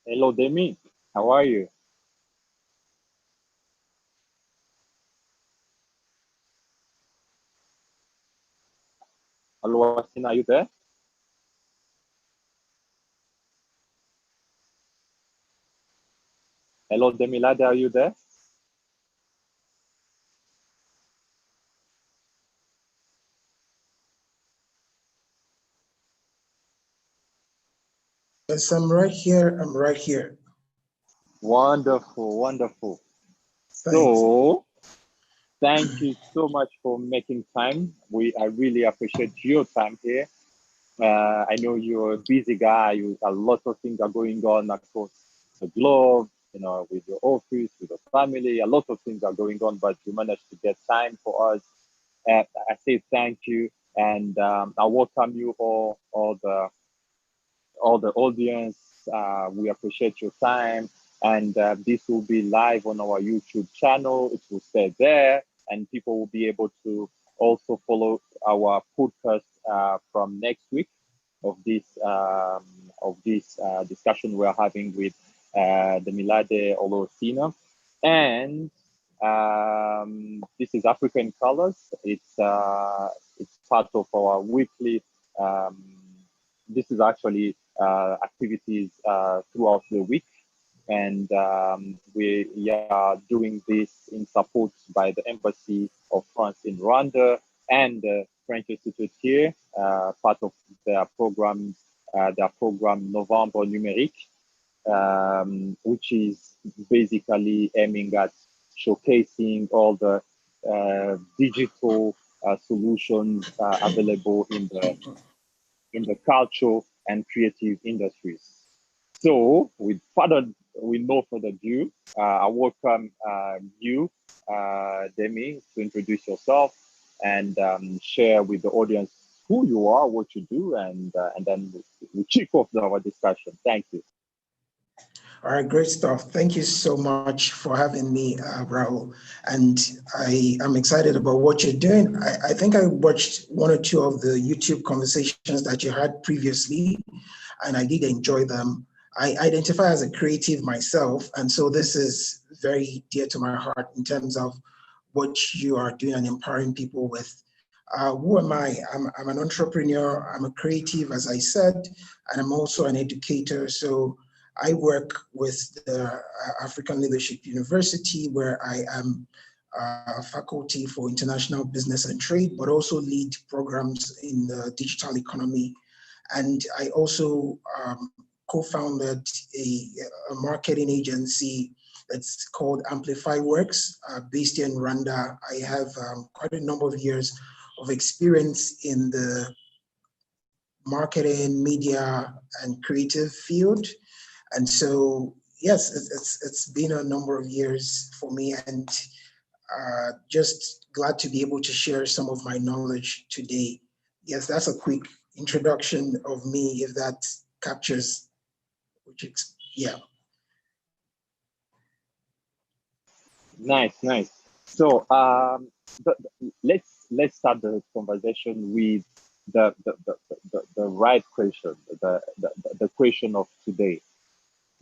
Hello, Demi. How are you? Oluwasina, are you there? Hello, Demilade, are you there? Yes, I'm right here. I'm right here. Wonderful, wonderful. Thanks. So, thank you so much for making time. I really appreciate your time here. I know you're a busy guy. A lot of things are going on across the globe. With your office, with your family. A lot of things are going on, but you managed to get time for us. I say thank you, and I welcome you all the audience. We appreciate your time. And this will be live on our YouTube channel. It will stay there, and people will be able to also follow our podcast from next week of this discussion we're having with Demilade Oluwasina. And this is African Colors. It's part of our weekly. Um, this is actually activities throughout the week, and we are doing this in support by the Embassy of France in Rwanda and the French Institute here, part of their program Novembre Numérique, which is basically aiming at showcasing all the digital solutions available in the cultural and creative industries. So, with no further ado, I welcome you, Demi, to introduce yourself and share with the audience who you are, what you do, and then we kick off our discussion. Thank you. All right, great stuff. Thank you so much for having me, Raul. And I am excited about what you're doing. I think I watched one or two of the YouTube conversations that you had previously, and I did enjoy them. I identify as a creative myself, and so this is very dear to my heart in terms of what you are doing and empowering people with. Who am I? I'm an entrepreneur, I'm a creative, as I said, and I'm also an educator. So I work with the African Leadership University, where I am a faculty for international business and trade, but also lead programs in the digital economy. And I also co-founded a marketing agency that's called Amplify Works, based here in Rwanda. I have quite a number of years of experience in the marketing, media, and creative field. And so, yes, it's been a number of years for me, and just glad to be able to share some of my knowledge today. Yes, that's a quick introduction of me, if that captures, yeah. Nice, nice. So let's start the conversation with the right question, the question of today.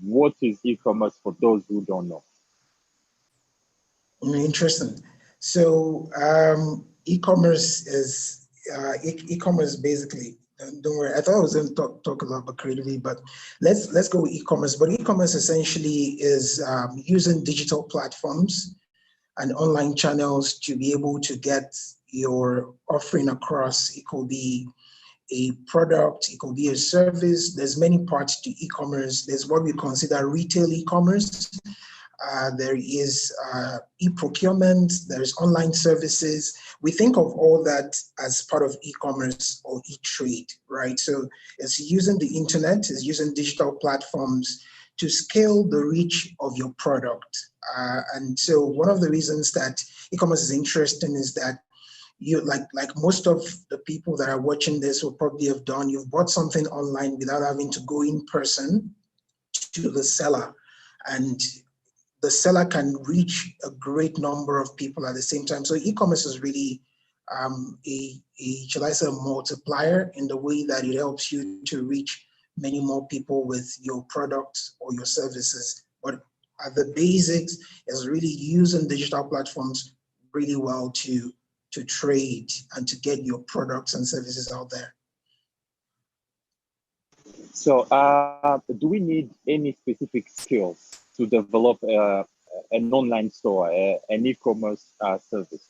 What is e-commerce for those who don't know? Interesting. So e-commerce is e-commerce basically. Don't worry, I thought I was going to talk a lot about creativity, but let's go with e-commerce. But e-commerce essentially is using digital platforms and online channels to be able to get your offering across. It could be a product, it could be a service. There's many parts to e-commerce. There's what we consider retail e-commerce. There is e-procurement, there's online services. We think of all that as part of e-commerce or e-trade, right? So it's using the internet, it's using digital platforms to scale the reach of your product. And so one of the reasons that e-commerce is interesting is that you like most of the people that are watching this will probably have done, you've bought something online without having to go in person to the seller. And the seller can reach a great number of people at the same time. So e-commerce is really a shall I say, a multiplier in the way that it helps you to reach many more people with your products or your services. But at the basics is really using digital platforms really well to trade and to get your products and services out there. So, do we need any specific skills to develop an online store, an e-commerce service?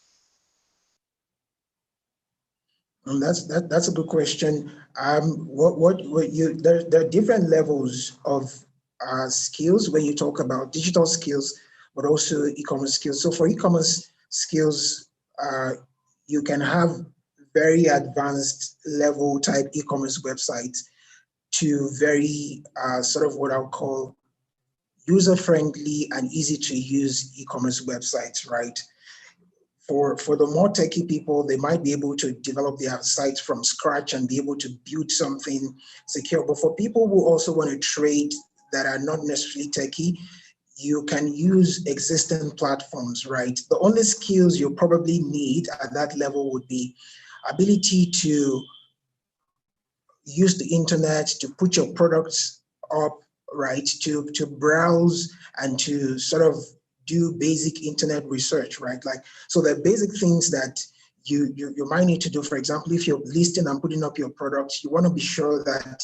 And that's a good question. What you there are different levels of skills when you talk about digital skills, but also e-commerce skills. So for e-commerce skills, you can have very advanced level type e-commerce websites to very sort of what I'll call user-friendly and easy to use e-commerce websites, right? For the more techie people, they might be able to develop their sites from scratch and be able to build something secure. But for people who also want to trade that are not necessarily techie, you can use existing platforms, right? The only skills you probably need at that level would be ability to use the internet to put your products up, right? To browse and to sort of do basic internet research, right? Like, so the basic things that you might need to do. For example, if you're listing and putting up your products, you want to be sure that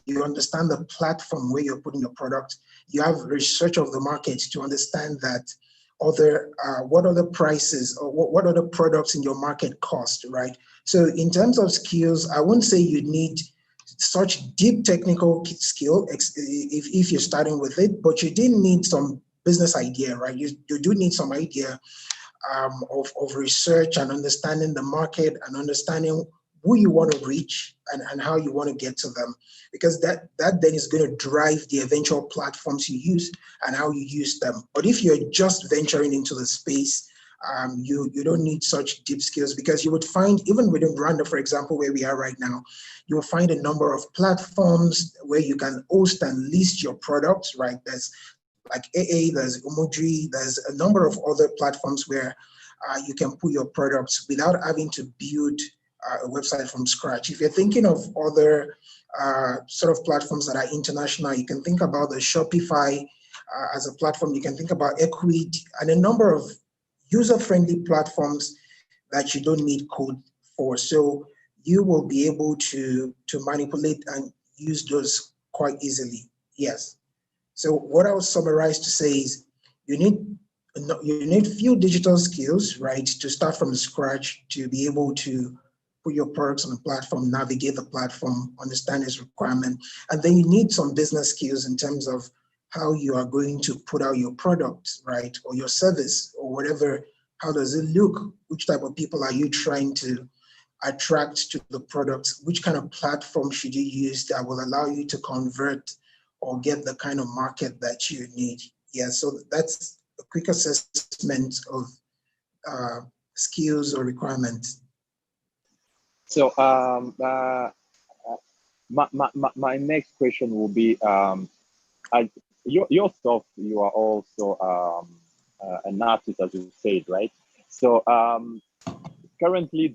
you understand the platform where you're putting your product. You have research of the market to understand that what other prices or what other products in your market cost, right? So in terms of skills, I wouldn't say you need such deep technical skill if you're starting with it, but you did need some business idea, right? You do need some idea of research and understanding the market and understanding who you want to reach and how you want to get to them, because that then is going to drive the eventual platforms you use and how you use them. But if you're just venturing into the space, you don't need such deep skills, because you would find, even within Rwanda, for example, where we are right now, you will find a number of platforms where you can host and list your products, right? There's like AA, there's Umudri, there's a number of other platforms where you can put your products without having to build a website from scratch. If you're thinking of other sort of platforms that are international, you can think about the Shopify as a platform. You can think about Equid and a number of user-friendly platforms that you don't need code for. So you will be able to manipulate and use those quite easily. Yes. So what I would summarize to say is you need few digital skills, right, to start from scratch, to be able to put your products on the platform, navigate the platform, understand its requirement. And then you need some business skills in terms of how you are going to put out your product, right, or your service or whatever. How does it look? Which type of people are you trying to attract to the product? Which kind of platform should you use that will allow you to convert or get the kind of market that you need? Yeah, so that's a quick assessment of skills or requirements. So my next question will be, yourself, you are also an artist, as you said, right? So currently,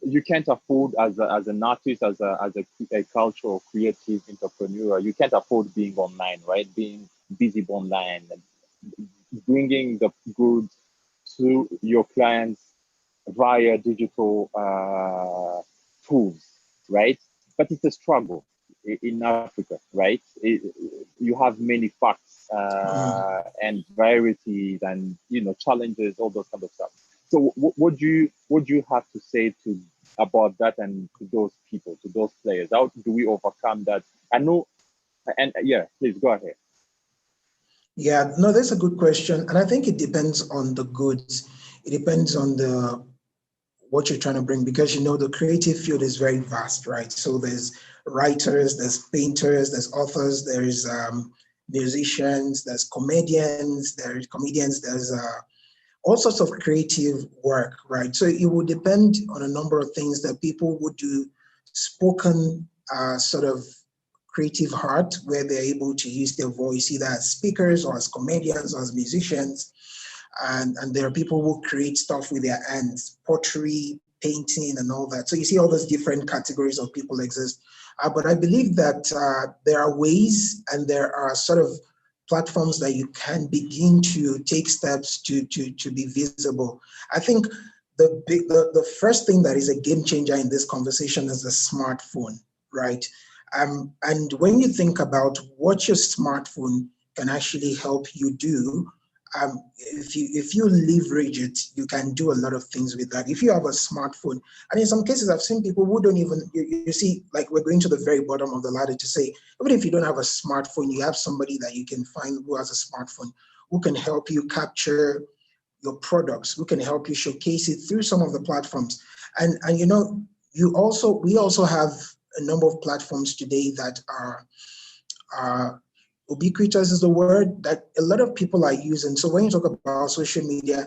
you can't afford as an artist, as a cultural creative entrepreneur, you can't afford being online, right? Being visible online, bringing the goods to your clients via digital tools, right? But it's a struggle in Africa, right? You have many facts and varieties and challenges, all those kind of stuff. So what do you have to say about that and to those people, to those players? How do we overcome that? I know, and yeah, please go ahead. Yeah, no, that's a good question, and I think it depends on the goods. It depends on what you're trying to bring, because the creative field is very vast, right? So there's writers, there's painters, there's authors, there's musicians, there's comedians, there's all sorts of creative work, right? So it will depend on a number of things that people would do spoken sort of creative art, where they're able to use their voice either as speakers or as comedians or as musicians. And there are people who create stuff with their hands, pottery, painting and all that. So you see all those different categories of people exist. But I believe that there are ways and there are sort of platforms that you can begin to take steps to be visible. I think the first thing that is a game changer in this conversation is the smartphone, right? And when you think about what your smartphone can actually help you do, if you leverage it, you can do a lot of things with that. If you have a smartphone, and in some cases, I've seen people who don't even, you see, like we're going to the very bottom of the ladder to say, even if you don't have a smartphone, you have somebody that you can find who has a smartphone, who can help you capture your products, who can help you showcase it through some of the platforms. And you know, we also have a number of platforms today that are ubiquitous is the word that a lot of people are using. So when you talk about social media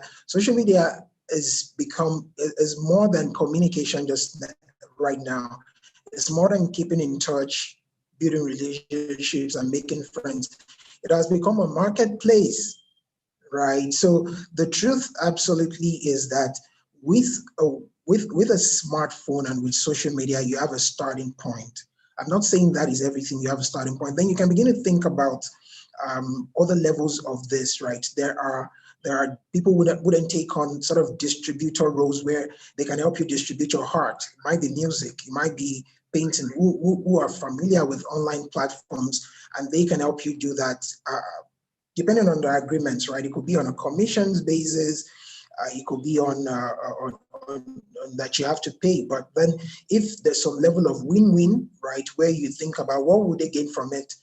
is more than communication just right now. It's more than keeping in touch, building relationships and making friends. It has become a marketplace, right? So the truth absolutely is that with a smartphone and with social media, you have a starting point. I'm not saying that is everything. You have a starting point. Then you can begin to think about other levels of this, right? There are people who wouldn't take on sort of distributor roles where they can help you distribute your art. It might be music, it might be painting, who are familiar with online platforms, and they can help you do that. Depending on the agreements, right? It could be on a commissions basis, it could be on that you have to pay. But then if there's some level of win-win, right, where you think about what would they gain from it,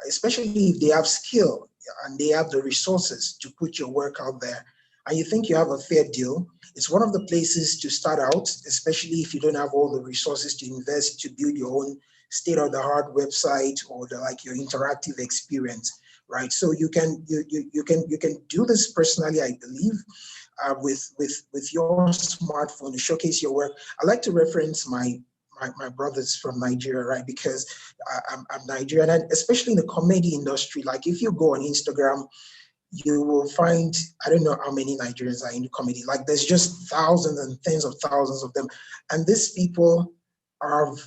especially if they have skill and they have the resources to put your work out there, and you think you have a fair deal, it's one of the places to start out, especially if you don't have all the resources to invest to build your own state-of-the-art website or like your interactive experience, right? So you can do this personally, I believe, with your smartphone to showcase your work. I like to reference my brothers from Nigeria, right? Because I'm Nigerian, and especially in the comedy industry. Like if you go on Instagram, you will find, I don't know how many Nigerians are into comedy. Like there's just thousands and tens of thousands of them, and these people have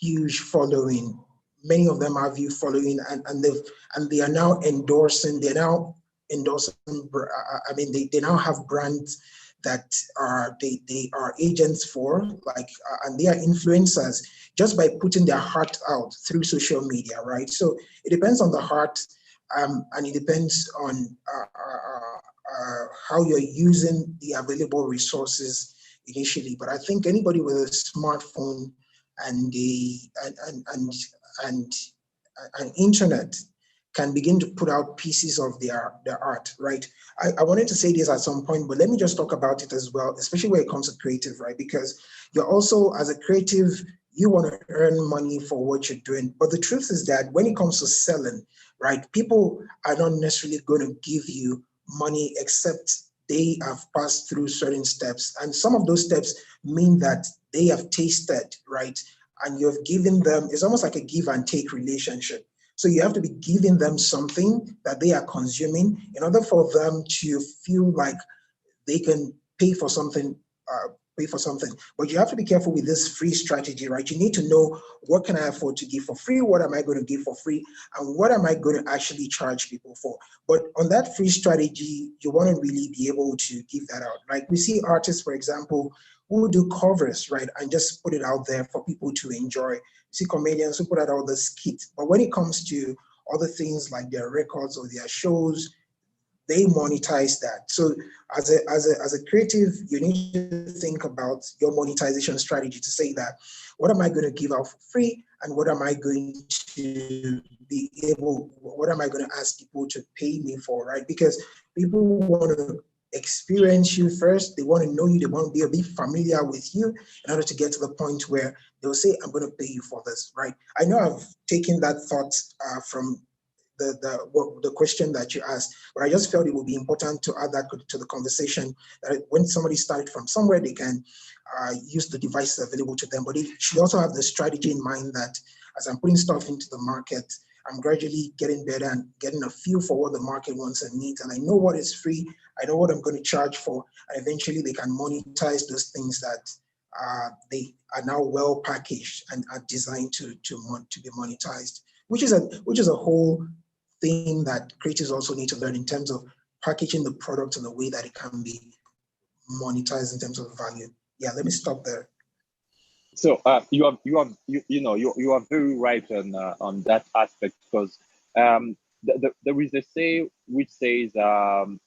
huge following. Many of them have huge following, and they are now endorsing. They're now endorsing. I mean, they now have brands that they are agents for, like, and they are influencers just by putting their heart out through social media, right? So it depends on the heart, and it depends on how you're using the available resources initially. But I think anybody with a smartphone and and an internet can begin to put out pieces of their art, right? I wanted to say this at some point, but let me just talk about it as well, especially when it comes to creative, right? Because you're also, as a creative, you want to earn money for what you're doing. But the truth is that when it comes to selling, right, people are not necessarily going to give you money except they have passed through certain steps. And some of those steps mean that they have tasted, right? And you've given them, it's almost like a give and take relationship. So you have to be giving them something that they are consuming in order for them to feel like they can pay for something, But you have to be careful with this free strategy, right? You need to know, what can I afford to give for free? What am I going to give for free? And what am I going to actually charge people for? But on that free strategy, you want to really be able to give that out. Like we see artists, for example, who do covers, right? And just put it out there for people to enjoy. You see comedians who put out all the skits. But when it comes to other things like their records or their shows, they monetize that. So as a creative, you need to think about your monetization strategy to say that, what am I going to give out for free? And what am I going to what am I going to ask people to pay me for, right? Because people want to experience you first. They want to know you. They want to be a bit familiar with you in order to get to the point where they'll say, I'm going to pay you for this, right? I know I've taken that thought from the question that you asked, but I just felt it would be important to add that to the conversation, that when somebody started from somewhere, they can use the devices available to them, but they should also have the strategy in mind that as I'm putting stuff into the market, I'm gradually getting better and getting a feel for what the market wants and needs, and I know what is free, I know what I'm going to charge for, and eventually they can monetize those things that they are now well packaged and are designed to be monetized, which is a whole thing that creators also need to learn in terms of packaging the product in a way that it can be monetized in terms of value. Yeah, let me stop there. So you are very right on that aspect, because there is a say which says the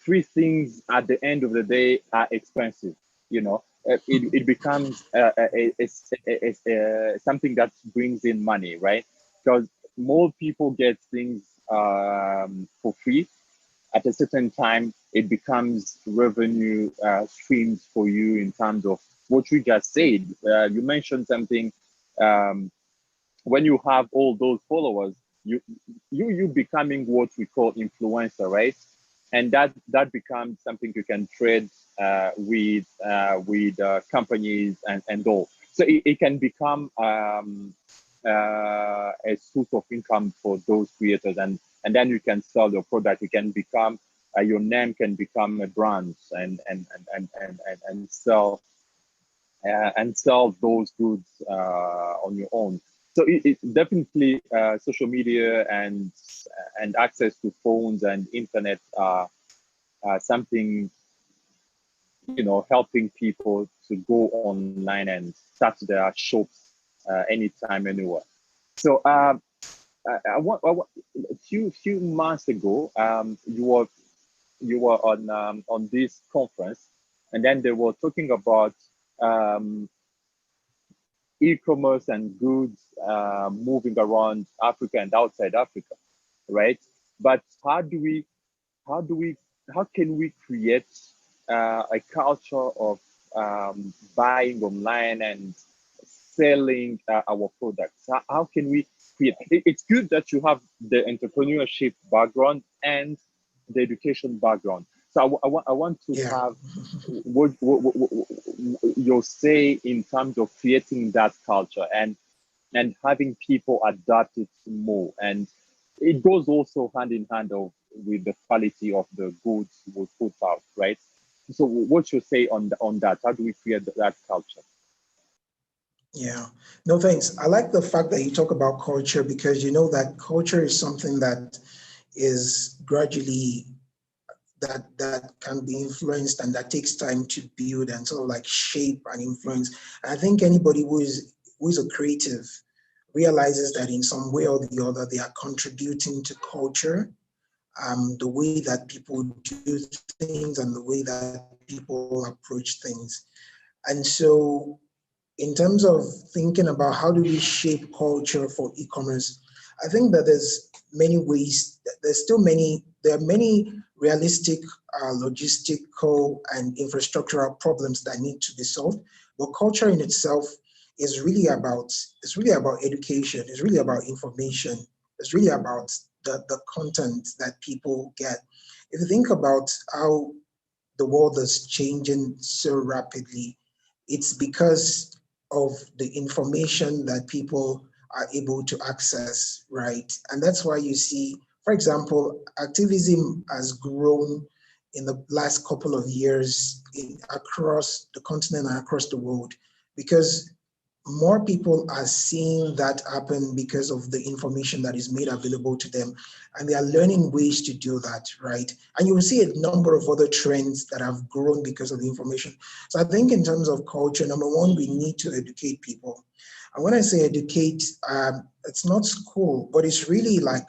three things at the end of the day are expensive. It becomes something that brings in money, right? Because more people get things for free. At a certain time, it becomes revenue streams for you in terms of what you just said. You mentioned something. When you have all those followers, you becoming what we call influencer, right? And that becomes something you can trade with companies and all. So it can become a source of income for those creators, and then you can sell your product. It can become your name can become a brand, and sell those goods on your own. So it definitely social media and access to phones and internet are something, helping people to go online and start their shops anytime, anywhere. So a few months ago, you were on this conference, and then they were talking about um, e-commerce and goods moving around Africa and outside Africa, right? But how do we, how can we create a culture of buying online and selling our products? How can we create? It's good that you have the entrepreneurship background and the education background. So I want to Yeah. have what your say in terms of creating that culture and having people adapt it more. And it goes also hand in hand with the quality of the goods we put out, right? So what you say on that? How do we create that culture? Yeah, no thanks. I like the fact that you talk about culture, because you know that culture is something that is gradually that can be influenced, and that takes time to build and sort of like shape and influence. And I think anybody who is a creative realizes that in some way or the other they are contributing to culture, the way that people do things and the way that people approach things. And so in terms of thinking about how do we shape culture for e-commerce, I think that there's many ways. There are many realistic logistical and infrastructural problems that need to be solved. But culture in itself is really about education. It's really about information. It's really about the content that people get. If you think about how the world is changing so rapidly, it's because of the information that people are able to access, right? And that's why you see, for example, activism has grown in the last couple of years across the continent and across the world, because more people are seeing that happen because of the information that is made available to them, and they are learning ways to do that, right? And you will see a number of other trends that have grown because of the information. So I think in terms of culture, number one, we need to educate people. And when I say educate, it's not school, but it's really like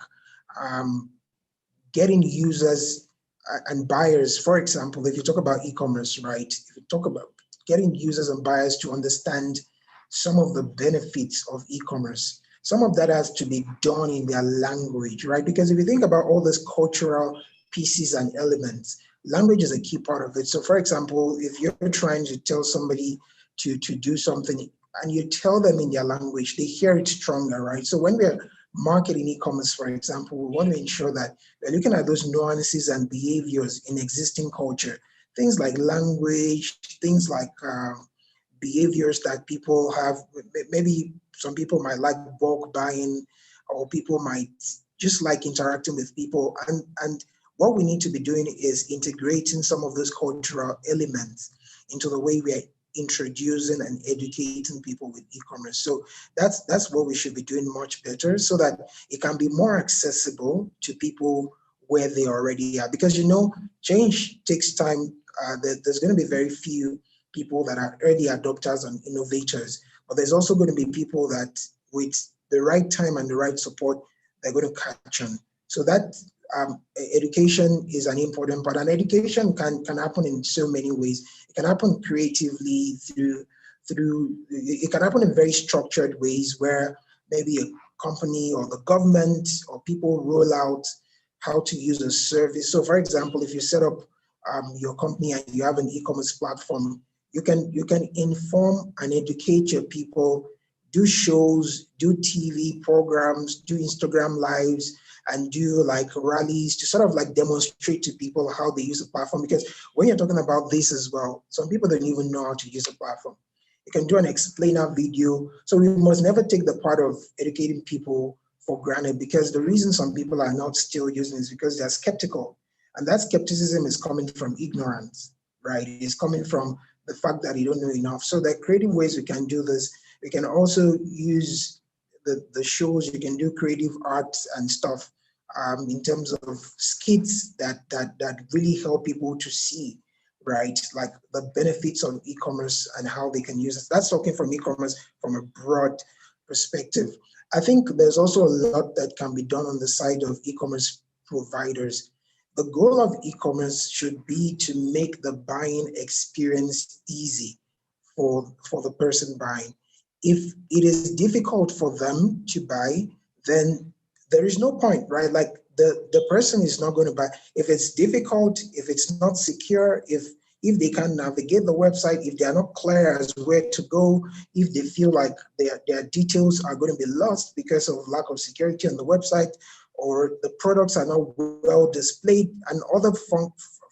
um, getting users and buyers. For example, if you talk about e-commerce, right? If you talk about getting users and buyers to understand some of the benefits of e-commerce, some of that has to be done in their language, right? Because if you think about all these cultural pieces and elements, language is a key part of it. So for example, if you're trying to tell somebody to do something and you tell them in their language, they hear it stronger, right? So when we're marketing e-commerce, for example, we want to ensure that we're looking at those nuances and behaviors in existing culture, things like language, things like behaviors that people have. Maybe some people might like bulk buying, or people might just like interacting with people. And What we need to be doing is integrating some of those cultural elements into the way we are introducing and educating people with e-commerce. So that's what we should be doing much better, so that it can be more accessible to people where they already are. Because change takes time. There's going to be very few people that are early adopters and innovators, but there's also going to be people that with the right time and the right support, they're going to catch on. So that education is an important part, and education can happen in so many ways. It can happen creatively through it can happen in very structured ways, where maybe a company or the government or people roll out how to use a service. So for example, if you set up your company and you have an e-commerce platform, you can inform and educate your people, do shows, do TV programs, do Instagram lives, and do like rallies to sort of like demonstrate to people how they use the platform. Because when you're talking about this as well, some people don't even know how to use the platform. You can do an explainer video. So we must never take the part of educating people for granted, because the reason some people are not still using it is because they're skeptical. And that skepticism is coming from ignorance, right? It's coming from the fact that you don't know enough. So there are creative ways we can do this. We can also use the shows. You can do creative arts and stuff in terms of skits that really help people to see, right? Like the benefits of e-commerce and how they can use it. That's talking from e-commerce from a broad perspective. I think there's also a lot that can be done on the side of e-commerce providers. The goal of e-commerce should be to make the buying experience easy for the person buying. If it is difficult for them to buy, then there is no point, right? Like the person is not going to buy. If it's difficult, if it's not secure, if they can't navigate the website, if they are not clear as where to go, if they feel like their details are going to be lost because of lack of security on the website, or the products are not well displayed and other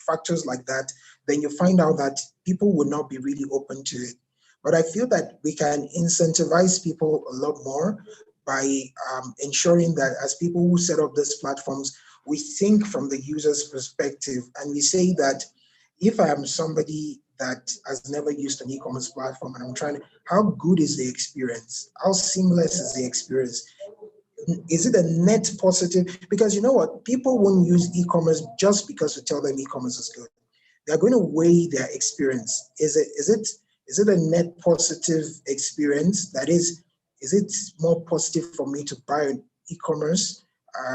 factors like that, then you find out that people will not be really open to it. But I feel that we can incentivize people a lot more by ensuring that as people who set up these platforms, we think from the user's perspective, and we say that if I am somebody that has never used an e-commerce platform and I'm trying to, how good is the experience? How seamless is the experience? Is it a net positive? Because you know what, people won't use e-commerce just because we tell them e-commerce is good. They're going to weigh their experience. Is it a net positive experience? That is it more positive for me to buy an e-commerce,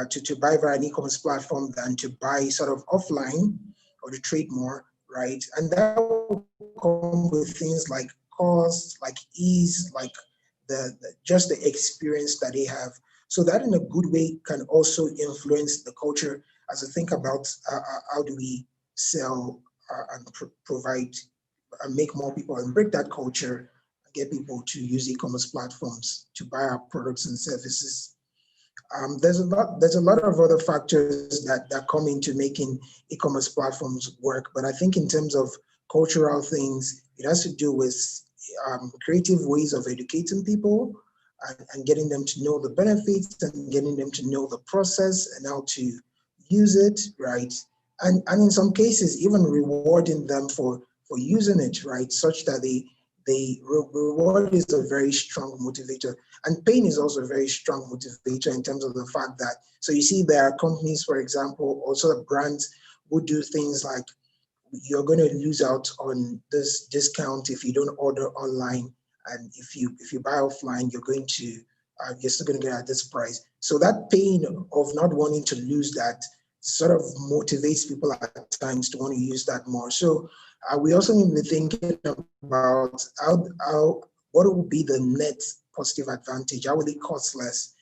to buy via an e-commerce platform than to buy sort of offline or to trade more, right? And that will come with things like cost, like ease, like just the experience that they have. So that in a good way can also influence the culture as I think about how do we sell and provide and make more people and break that culture, get people to use e-commerce platforms to buy our products and services. There's a lot of other factors that come into making e-commerce platforms work, but I think in terms of cultural things, it has to do with creative ways of educating people and getting them to know the benefits and getting them to know the process and how to use it, right? And in some cases, even rewarding them for using it, right? Such that reward is a very strong motivator, and pain is also a very strong motivator in terms of the fact that, so you see there are companies, for example, also brands who do things like, you're going to lose out on this discount if you don't order online, and if you buy offline, you're still going to get at this price. So that pain of not wanting to lose that sort of motivates people at times to want to use that more. So we also need to be thinking about what will be the net positive advantage? How will it cost less?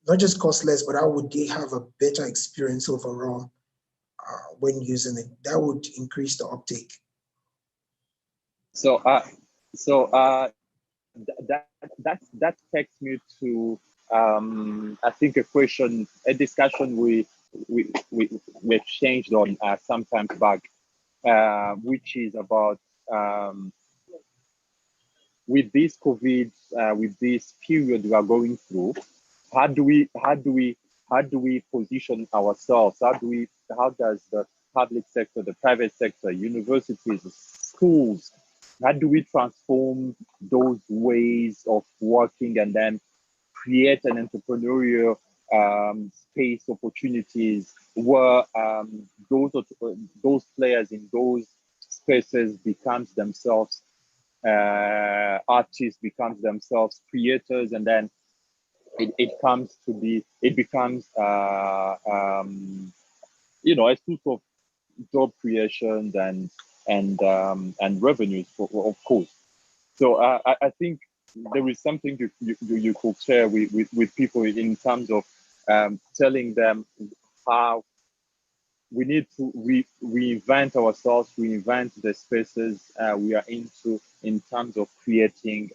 Not just cost less, but how would they have a better experience overall when using it? That would increase the uptake. So, that takes me to I think a discussion we exchanged on some time back, which is about with this COVID, with this period we are going through, how do we how do we position ourselves? How does the public sector, the private sector, universities, schools, how do we transform those ways of working and then create an entrepreneurial space opportunities where those players in those spaces becomes themselves artists, becomes themselves creators, and then it becomes a source of job creations and revenues, of course. So I think there is something you could share with people in terms of telling them how we need to reinvent ourselves, reinvent the spaces we are into in terms of creating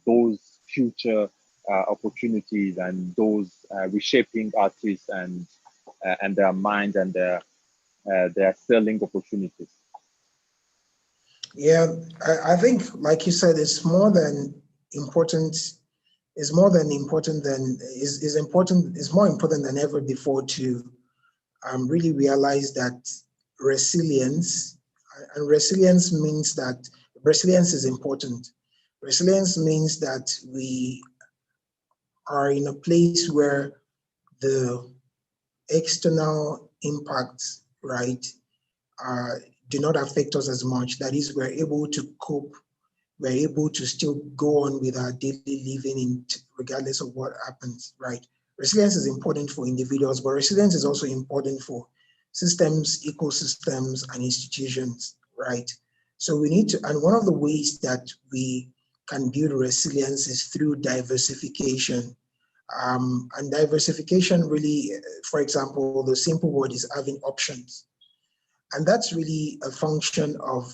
those future opportunities and those reshaping artists and their minds and their selling opportunities. Yeah, I think, like you said, it's more than important. Is more than important than is important. Is more important than ever before to really realize that resilience and resilience means that resilience is important. Resilience means that we are in a place where the external impacts, right, do not affect us as much. That is, we're able to cope, we're able to still go on with our daily living regardless of what happens, right? Resilience is important for individuals, but resilience is also important for systems, ecosystems, and institutions, right? So we need to, and one of the ways that we can build resilience is through diversification. And diversification really, for example, the simple word is having options. And that's really a function of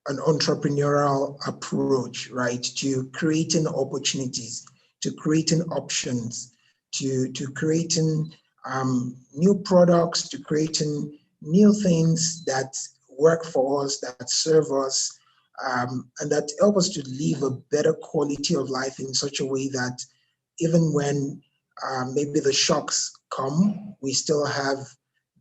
an entrepreneurial approach, right, to creating opportunities, to creating options, to creating new products, to creating new things that work for us, that serve us, and that help us to live a better quality of life in such a way that even when maybe the shocks come, we still have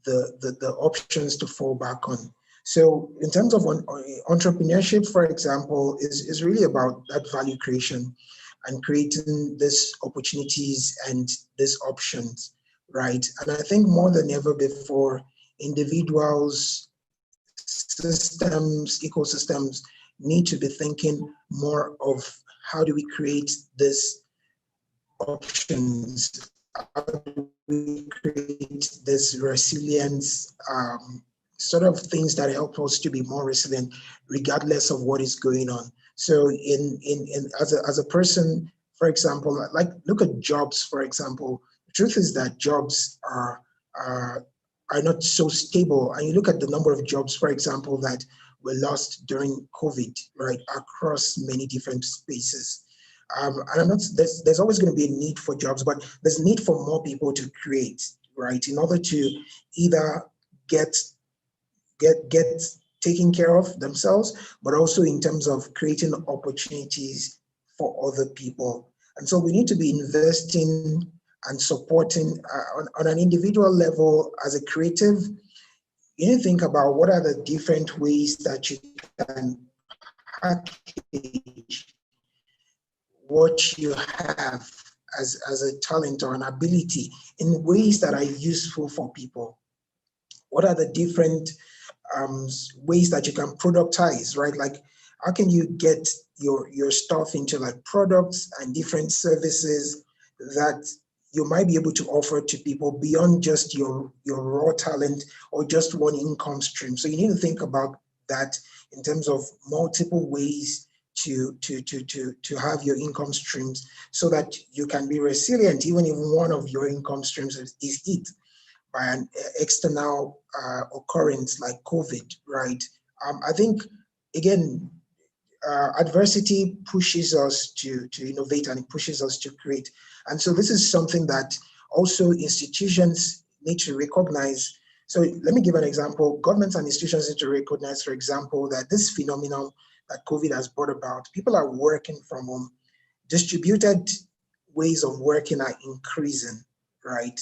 the options to fall back on. So in terms of entrepreneurship, for example, is really about that value creation and creating these opportunities and these options, right? And I think more than ever before, individuals, systems, ecosystems need to be thinking more of how do we create this options, how do we create this resilience, sort of things that help us to be more resilient regardless of what is going on. So in as a person, for example, like look at jobs, for example. The truth is that jobs are not so stable. And you look at the number of jobs, for example, that were lost during COVID, right, across many different spaces. And I'm not, there's always going to be a need for jobs, but there's need for more people to create, right, in order to either get taken care of themselves, but also in terms of creating opportunities for other people. And so we need to be investing and supporting on an individual level as a creative. You need to think about what are the different ways that you can package what you have as a talent or an ability in ways that are useful for people. What are the different ways that you can productize, right? Like, how can you get your stuff into like products and different services that you might be able to offer to people beyond just your raw talent or just one income stream? So you need to think about that in terms of multiple ways to have your income streams so that you can be resilient even if one of your income streams is hit by an external occurrence like COVID, right? I think, again, adversity pushes us to innovate and it pushes us to create. And so this is something that also institutions need to recognize. So let me give an example. Governments and institutions need to recognize, for example, that this phenomenon that COVID has brought about, people are working from home, distributed ways of working are increasing, right?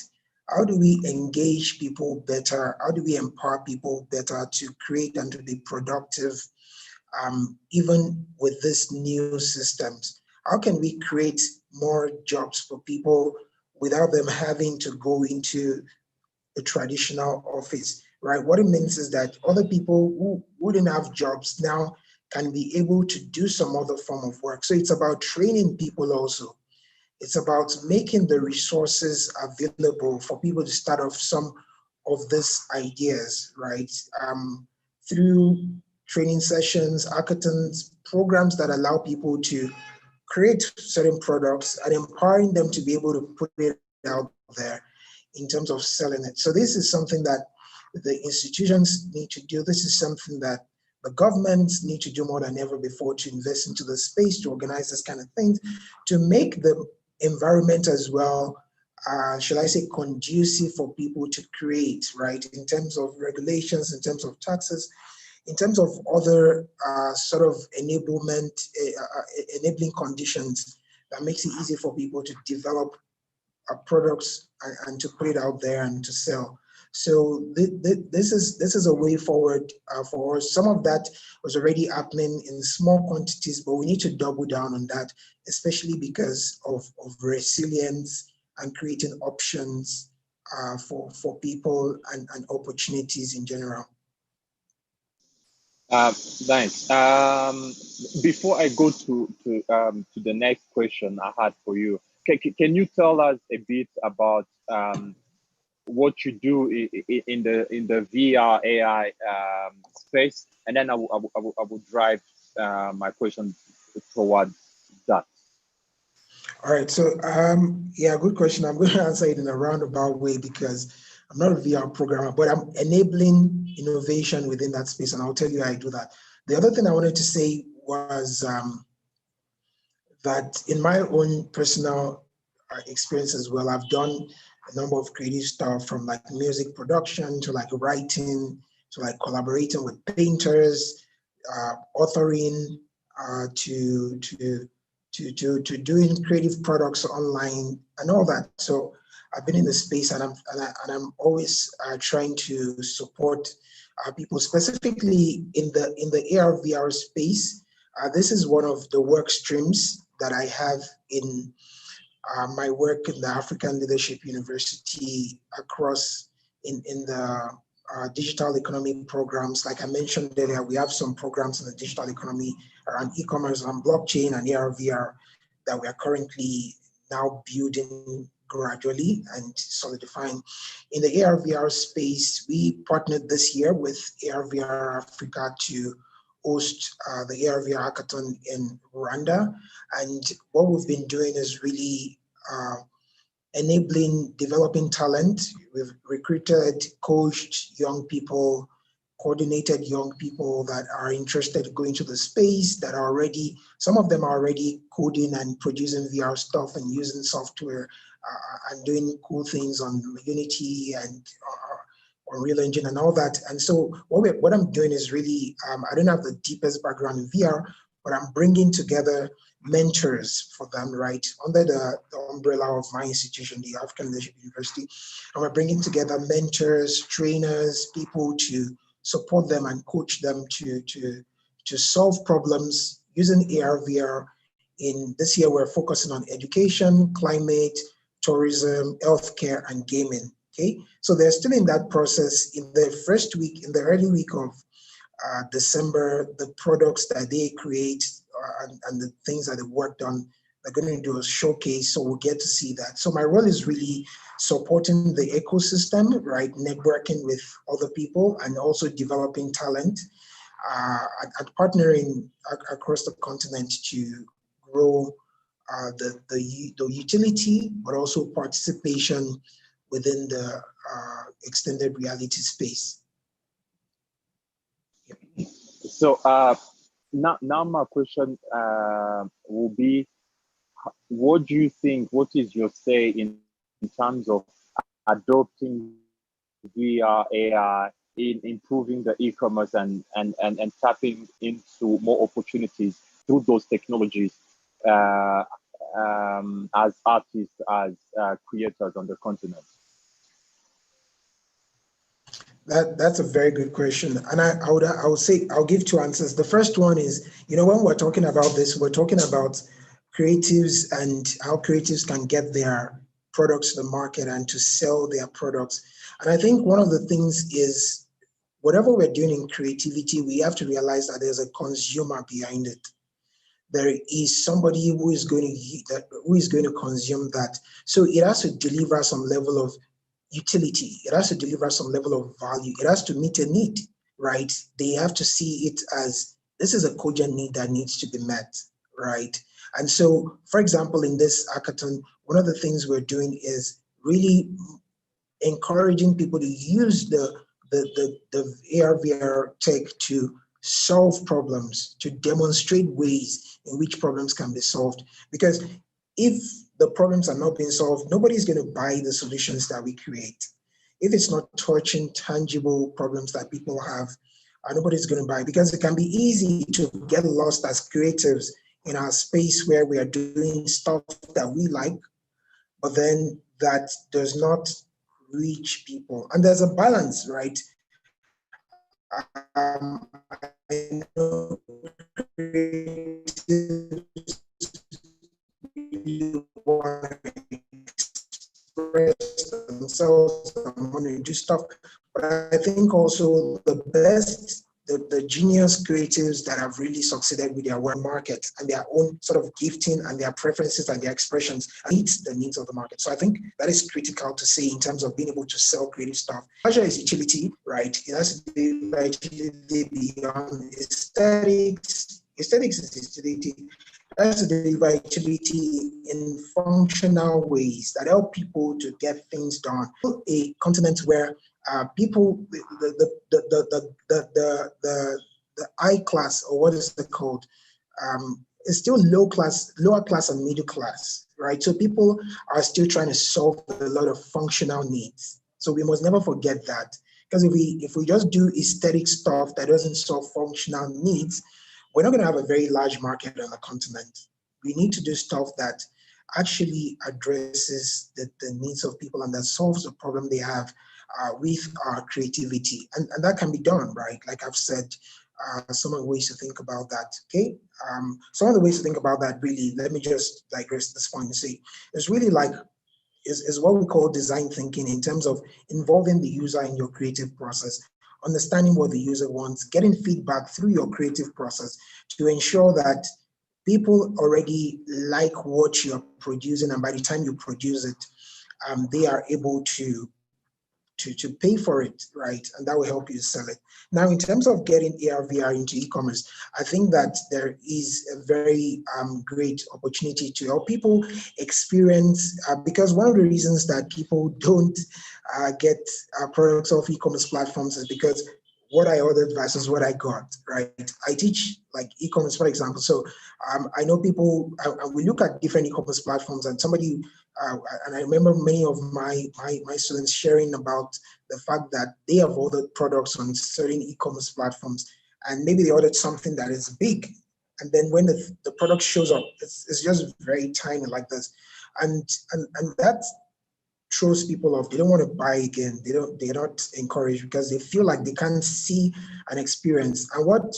How do we engage people better? How do we empower people better to create and to be productive, even with these new systems? How can we create more jobs for people without them having to go into a traditional office, right? What it means is that other people who wouldn't have jobs now can be able to do some other form of work. So it's about training people also. It's about making the resources available for people to start off some of these ideas, right? Through training sessions, hackathons, programs that allow people to create certain products and empowering them to be able to put it out there in terms of selling it. So this is something that the institutions need to do. This is something that the governments need to do more than ever before, to invest into the space, to organize this kind of things, to make the environment as well, should I say, conducive for people to create, right? In terms of regulations, in terms of taxes, in terms of other sort of enabling conditions that makes it easy for people to develop products and to put it out there and to sell. So this is a way forward for us. Some of that was already happening in small quantities, but we need to double down on that, especially because of resilience and creating options for people and opportunities in general. Thanks. Before I go to the next question I had for you, can you tell us a bit about what you do in the VR AI space, and then I will drive my question towards that. All right, so yeah, good question. I'm going to answer it in a roundabout way because I'm not a VR programmer, but I'm enabling innovation within that space, and I'll tell you how I do that. The other thing I wanted to say was that in my own personal experience as well, I've done a number of creative stuff, from like music production to like writing to like collaborating with painters, authoring, to doing creative products online and all that. So I've been in the space, and I'm always trying to support people, specifically in the AR VR space. This is one of the work streams that I have in my work in the African Leadership University across in the digital economy programs. Like I mentioned earlier, we have some programs in the digital economy around e-commerce and blockchain and AR VR that we are currently now building gradually and solidifying. In the AR VR space, we partnered this year with AR VR Africa to host the AR VR hackathon in Rwanda. And what we've been doing is really enabling developing talent. We've recruited, coached young people, coordinated young people that are interested in going to the space, that are already, some of them are already coding and producing VR stuff and using software and doing cool things on Unity and Unreal Engine and all that. And so what I'm doing is really, I don't have the deepest background in VR, but I'm bringing together mentors for them, right, under the umbrella of my institution, the African Leadership University. And we're bringing together mentors, trainers, people to support them and coach them to solve problems using AR, VR. In this year, we're focusing on education, climate, tourism, healthcare, and gaming. Okay, so they're still in that process. In the first week, in the early week of December, the products that they create and the things that they worked on, they're going to do a showcase, so we'll get to see that. So my role is really supporting the ecosystem, right, networking with other people and also developing talent and partnering across the continent to grow the utility, but also participation within the extended reality space. So now my question will be, what do you think, what is your say in terms of adopting VR AI in improving the e-commerce and tapping into more opportunities through those technologies? as artists, as creators on the continent? That's a very good question, and I would say I'll give two answers. The first one is, when we're talking about this, we're talking about creatives and how creatives can get their products to the market and to sell their products. And I think one of the things is, whatever we're doing in creativity, we have to realize that there's a consumer behind it. There is somebody who is going to consume that. So it has to deliver some level of utility. It has to deliver some level of value. It has to meet a need, right? They have to see it as, this is a cogent need that needs to be met, right? And so, for example, in this hackathon, one of the things we're doing is really encouraging people to use the AR VR tech to solve problems, to demonstrate ways in which problems can be solved. Because if the problems are not being solved, nobody's going to buy the solutions that we create. If it's not touching tangible problems that people have, nobody's going to buy, because it can be easy to get lost as creatives in our space where we are doing stuff that we like, but then that does not reach people. And there's a balance, right? I know want to express themselves, want to do stuff, but I think also the best, the genius creatives that have really succeeded with their work market and their own sort of gifting and their preferences and their expressions meets the needs of the market. So I think that is critical to say in terms of being able to sell creative stuff. Pleasure is utility, right? It has to be utility beyond aesthetics. Aesthetics is utility. That's to deliver utility in functional ways that help people to get things done. A continent where people, the high class, or what is it called, is still lower class and middle class, right? So people are still trying to solve a lot of functional needs. So we must never forget that, because if we just do aesthetic stuff that doesn't solve functional needs, we're not going to have a very large market on the continent. We need to do stuff that actually addresses the needs of people and that solves the problem they have with our creativity. And that can be done, right? Like I've said, some of the ways to think about that, okay? Some of the ways to think about that, really, let me just digress this point and say, it's really like, is what we call design thinking, in terms of involving the user in your creative process, understanding what the user wants, getting feedback through your creative process to ensure that people already like what you're producing, and by the time you produce it, they are able to pay for it, right? And that will help you sell it. Now, in terms of getting AR, VR into e-commerce, I think that there is a very great opportunity to help people experience, because one of the reasons that people don't get products off e-commerce platforms is because what I ordered versus what I got, right? I teach like e-commerce, for example. So I know people, we look at different e-commerce platforms, and somebody, and I remember many of my students sharing about the fact that they have ordered products on certain e-commerce platforms, and maybe they ordered something that is big, and then when the product shows up, it's just very tiny like this, and that throws people off. They don't want to buy again. They're not encouraged because they feel like they can't see an experience. And what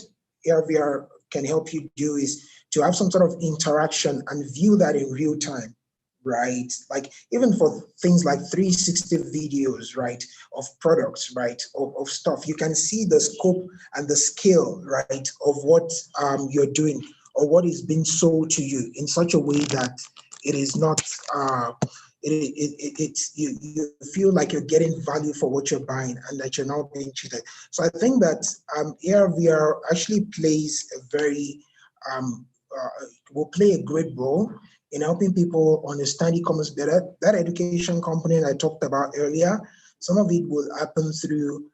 AR/VR can help you do is to have some sort of interaction and view that in real time, right? Like even for things like 360 videos, right, of products, right, of stuff, you can see the scope and the scale, right, of what you're doing or what is being sold to you in such a way that it is not you feel like you're getting value for what you're buying and that you're not being cheated. So I think that AR/VR actually plays a very will play a great role in helping people understand e-commerce better. That education component I talked about earlier, some of it will happen through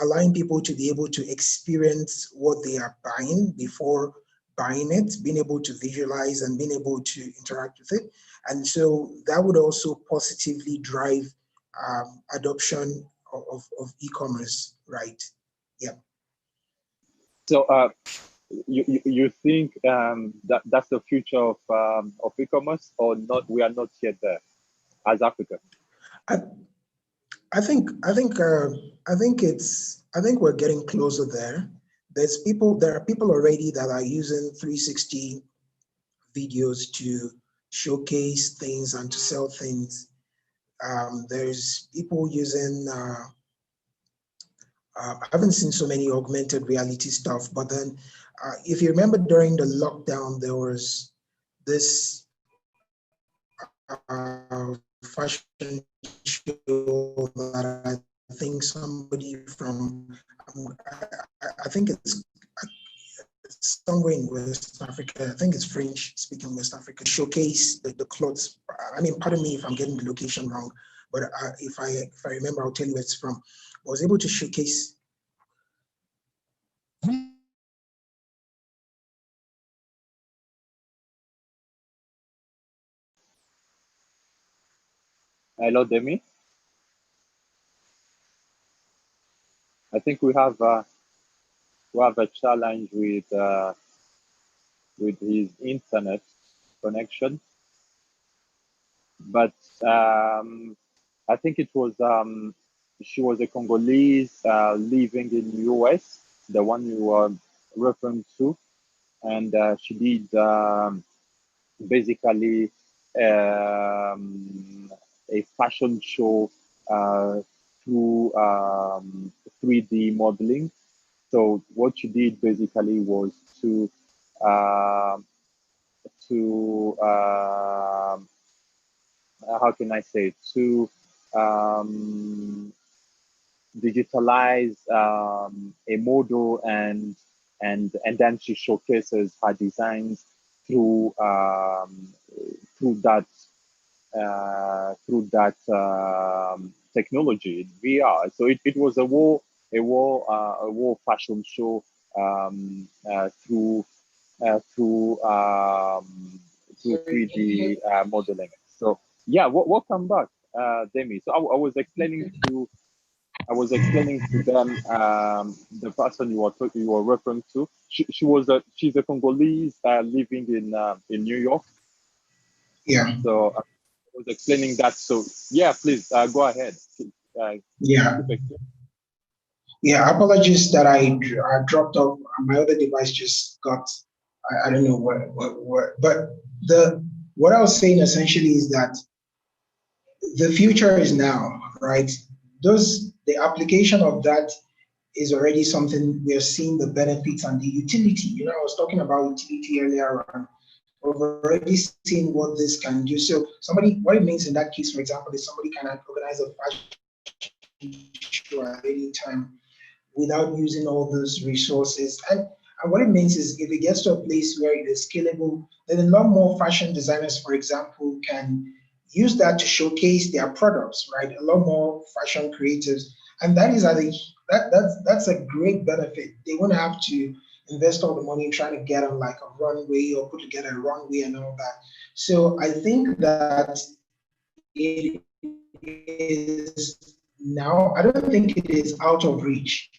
allowing people to be able to experience what they are buying before buying it, being able to visualize and being able to interact with it. And so that would also positively drive adoption of e-commerce, right? Yeah. So you think that that's the future of e-commerce, or not? We are not yet there as Africa. I, I think we're getting closer there. There are people already that are using 360 videos to showcase things and to sell things. There's people using, I haven't seen so many augmented reality stuff, but then if you remember during the lockdown, there was this fashion show that I think somebody from, I think it's somewhere in West Africa, I think it's French speaking West Africa, showcase the clothes. I mean, pardon me if I'm getting the location wrong, but if I remember, I'll tell you where it's from. I was able to showcase. Hello, Demi. I think we have a challenge with his internet connection, but I think it was she was a Congolese living in US, the one you were referring to, and she did basically a fashion show through 3D modeling. So what she did basically was uh, to how can I say, to um, digitalize a model, and then she showcases her designs through through that technology, VR. So it was a whole fashion show through through 3D modeling. So yeah, welcome back, Demi. So I was explaining to them the person you were referring to. She's a Congolese living in New York. Yeah, So I was explaining that. So yeah, please go ahead. yeah, Keep explaining. yeah. Apologies that I dropped off. My other device just got. I don't know what. But what I was saying essentially is that the future is now, right? The application of that is already something we are seeing the benefits and the utility. You know, I was talking about utility earlier on. We've already seen what this can do. So what it means in that case, for example, is somebody can organize a fashion show at any time without using all those resources. And what it means is if it gets to a place where it is scalable, then a lot more fashion designers, for example, can use that to showcase their products, right? A lot more fashion creatives. And that is that's a great benefit. They won't have to invest all the money in trying to get on like a runway or put together a runway and all that. So I think that it is now, I don't think it is out of reach.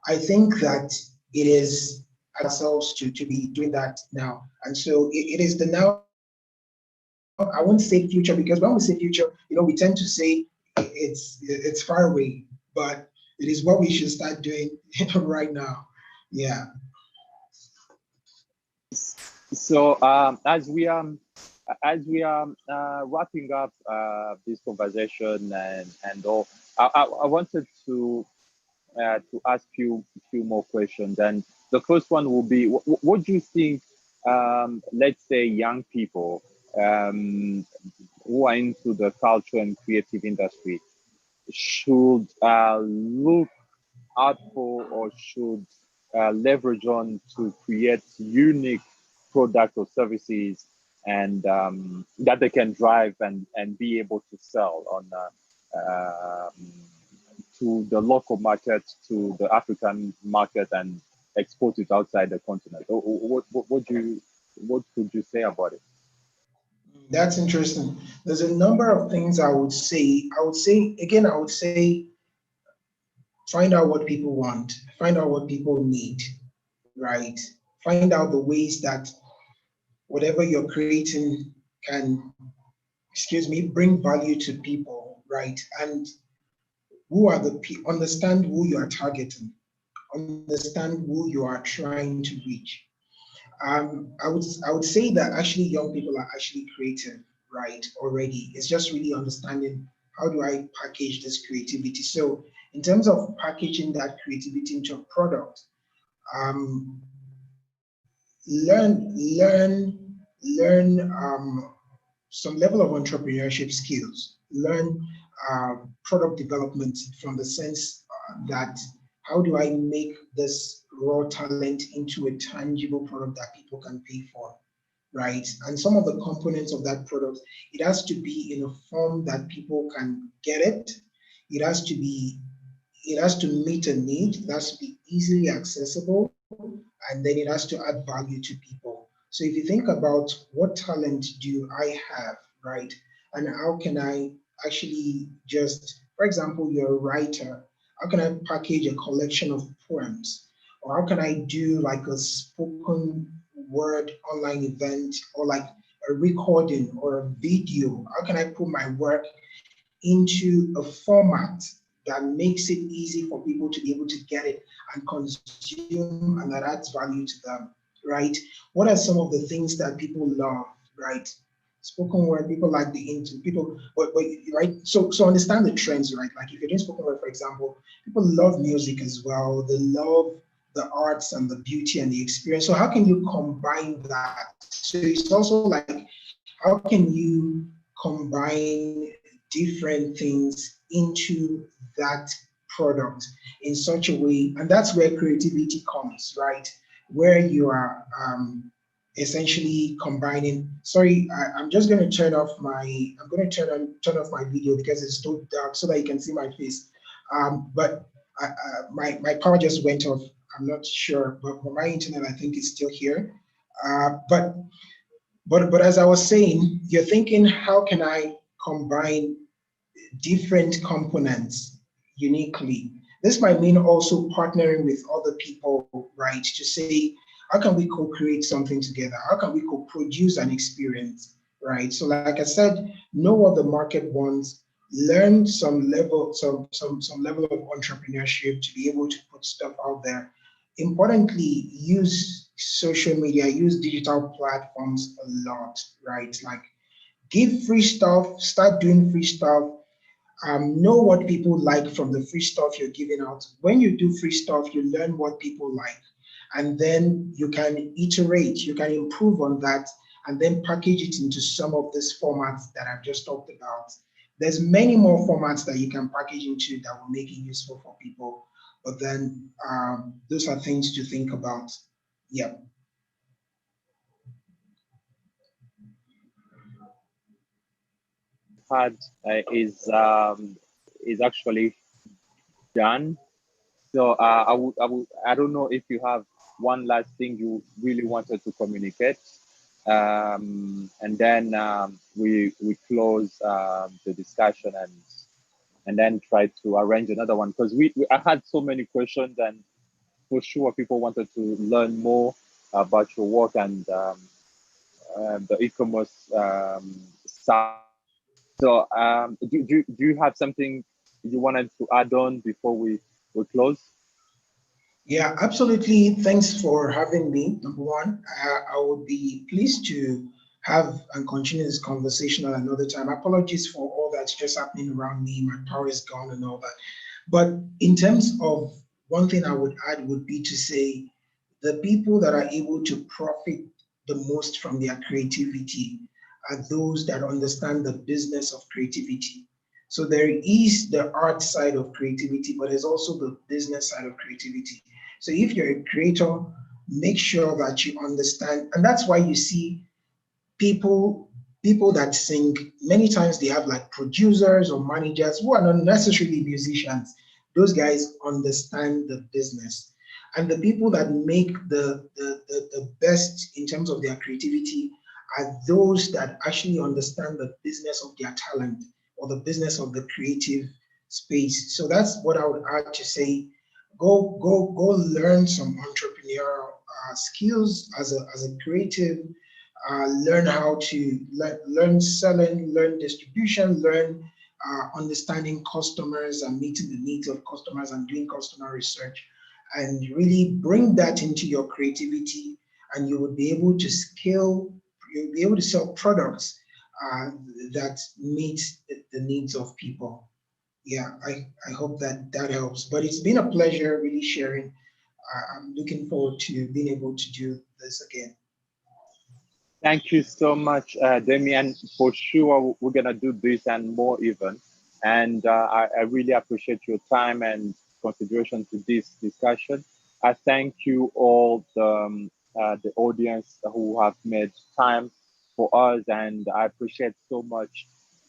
I think that it is ourselves to be doing that now. And so it is the now. I won't say future because when we say future, you know, we tend to say it's far away, but it is what we should start doing right now. Yeah. So as we are wrapping up this conversation and all, I wanted to ask you a few more questions. And the first one will be, what do you think, let's say, young people who are into the culture and creative industry should look out for, or should leverage on to create unique products or services, and that they can drive and be able to sell on to the local market, to the African market, and export it outside the continent? What could you say about it? That's interesting. There's a number of things I would say. I would say find out what people want, find out what people need. right? Find out the ways that whatever you're creating can, excuse me, bring value to people, right? And who are the people, understand who you are targeting, understand who you are trying to reach. I would say that actually young people are actually creative, right? Already, it's just really understanding how do I package this creativity. So in terms of packaging that creativity into a product, um, learn some level of entrepreneurship skills. Learn product development from the sense that how do I make this raw talent into a tangible product that people can pay for, right? And some of the components of that product, it has to be in a form that people can get it. It has to be, it has to meet a need. It has to be easily accessible, and then it has to add value to people. So if you think about what talent do I have, right? And how can I actually just, for example, you're a writer, how can I package a collection of poems? Or how can I do like a spoken word online event or like a recording or a video? How can I put my work into a format that makes it easy for people to be able to get it and consume and that adds value to them, right? What are some of the things that people love, right? Spoken word, people like the into people, but right. So understand the trends, right? Like if you're doing spoken word, for example, people love music as well. They love the arts and the beauty and the experience. So how can you combine that? So it's also like how can you combine different things into that product in such a way, and that's where creativity comes, right? Where you are essentially combining. Sorry, I'm just going to turn off my. I'm going to turn off my video because it's too dark so that you can see my face. But my power just went off. I'm not sure, but my internet I think is still here. But as I was saying, you're thinking, how can I combine different components uniquely? This might mean also partnering with other people, right? To say, how can we co-create something together? How can we co-produce an experience, right? So like I said, know what the market wants, learn some level of entrepreneurship to be able to put stuff out there. Importantly, use social media, use digital platforms a lot, right? Like give free stuff, start doing free stuff, know what people like from the free stuff you're giving out. When you do free stuff, you learn what people like, and then you can iterate, you can improve on that, and then package it into some of these formats that I've just talked about. There's many more formats that you can package into that will make it useful for people. But then those are things to think about. Yeah. Had is actually done. So I don't know if you have one last thing you really wanted to communicate, and then we close the discussion and then try to arrange another one because I had so many questions and for sure people wanted to learn more about your work and the e-commerce side. So do you have something you wanted to add on before we close? Yeah, absolutely. Thanks for having me. Number one, I would be pleased to have and continue this conversation at another time. Apologies for all that's just happening around me. My power is gone and all that. But in terms of one thing I would add would be to say the people that are able to profit the most from their creativity are those that understand the business of creativity. So there is the art side of creativity, but there's also the business side of creativity. So if you're a creator, make sure that you understand, and that's why you see people people that sing, many times they have like producers or managers who are not necessarily musicians. Those guys understand the business. And the people that make the best in terms of their creativity are those that actually understand the business of their talent or the business of the creative space. So that's what I would add to say. Go learn some entrepreneurial skills as a creative, learn how to learn selling, learn distribution, learn understanding customers and meeting the needs of customers and doing customer research, and really bring that into your creativity, and you will be able to scale, you'll be able to sell products that meet the needs of people. Yeah, I hope that that helps. But it's been a pleasure really sharing. I'm looking forward to being able to do this again. Thank you so much, Demi, and for sure we're gonna do this and more even. And I really appreciate your time and consideration to this discussion. I thank you all the audience who have made time for us, and I appreciate so much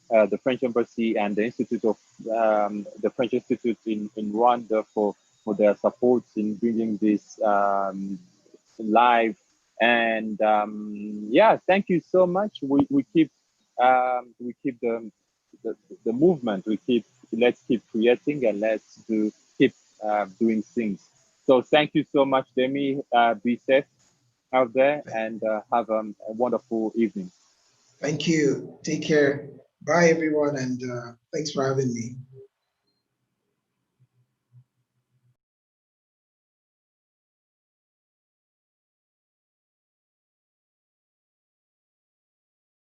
the French Embassy and the French Institute in Rwanda for their support in bringing this live. And yeah, thank you so much. We keep the movement. Let's keep creating and keep doing things. So thank you so much, Demi. Be safe out there and have a wonderful evening. Thank you. Take care. Bye, everyone, and thanks for having me.